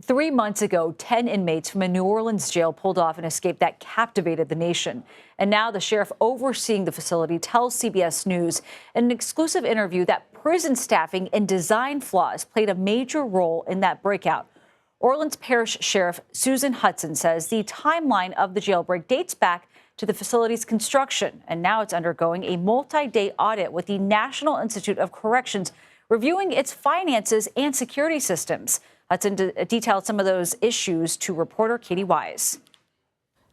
3 months ago, 10 inmates from a New Orleans jail pulled off an escape that captivated the nation. And now the sheriff overseeing the facility tells CBS News in an exclusive interview that prison staffing and design flaws played a major role in that breakout. Orleans Parish Sheriff Susan Hudson says the timeline of the jailbreak dates back to the facility's construction, and now it's undergoing a multi-day audit with the National Institute of Corrections, reviewing its finances and security systems. Hudson detailed some of those issues to reporter Katie Wise.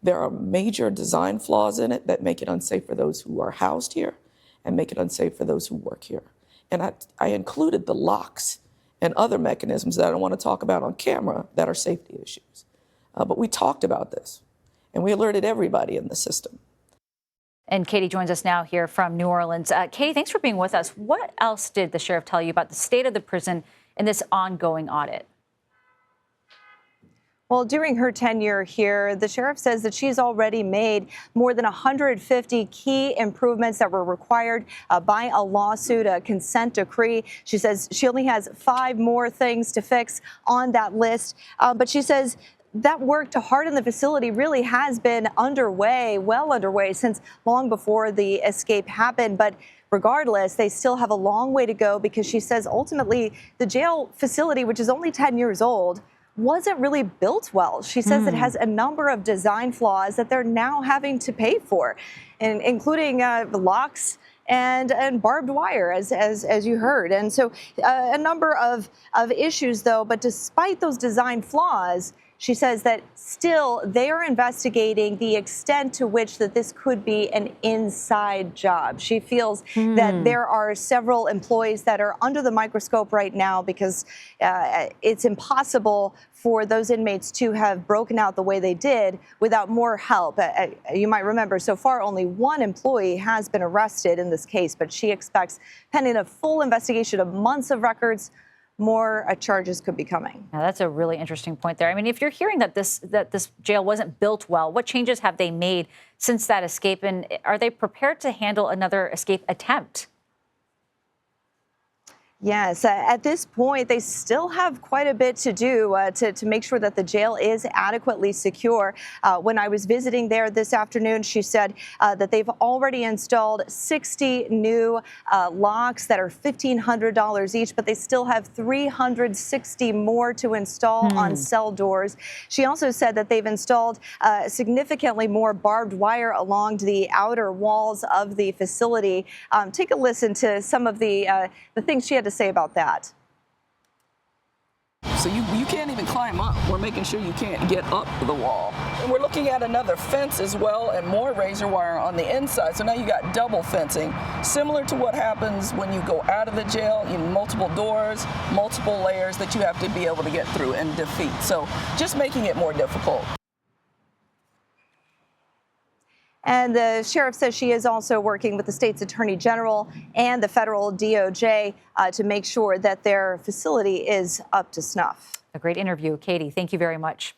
There are major design flaws in it that make it unsafe for those who are housed here and make it unsafe for those who work here. And I included the locks and other mechanisms that I don't want to talk about on camera that are safety issues. But we talked about this, and we alerted everybody in the system. And Katie joins us now here from New Orleans. Katie, thanks for being with us. What else did the sheriff tell you about the state of the prison in this ongoing audit? Well, during her tenure here, the sheriff says that she's already made more than 150 key improvements that were required by a lawsuit, a consent decree. She says she only has 5 more things to fix on that list. But she says that work to harden the facility really has been underway, well underway, since long before the escape happened. But regardless, they still have a long way to go because she says ultimately the jail facility, which is only 10 years old, wasn't really built well. She says it has a number of design flaws that they're now having to pay for, including the locks and barbed wire, as you heard. And so a number of issues, though. But despite those design flaws, she says that still they are investigating the extent to which that this could be an inside job. She feels that there are several employees that are under the microscope right now because it's impossible for those inmates to have broken out the way they did without more help. You might remember, so far only 1 employee has been arrested in this case, but she expects, pending a full investigation of months of records, more charges could be coming. Now, that's a really interesting point there. I mean, if you're hearing that this jail wasn't built well, what changes have they made since that escape, and are they prepared to handle another escape attempt? Yes, at this point, they still have quite a bit to do to make sure that the jail is adequately secure. When I was visiting there this afternoon, she said that they've already installed 60 new locks that are $1,500 each, but they still have 360 more to install on cell doors. She also said that they've installed significantly more barbed wire along the outer walls of the facility. Take a listen to some of the things she had to say about that. So you can't even climb up. We're making sure you can't get up the wall. And we're looking at another fence as well and more razor wire on the inside. So now you got double fencing, similar to what happens when you go out of the jail. You know, multiple doors, multiple layers that you have to be able to get through and defeat. So just making it more difficult. And the sheriff says she is also working with the state's attorney general and the federal DOJ to make sure that their facility is up to snuff. A great interview, Katie. Thank you very much.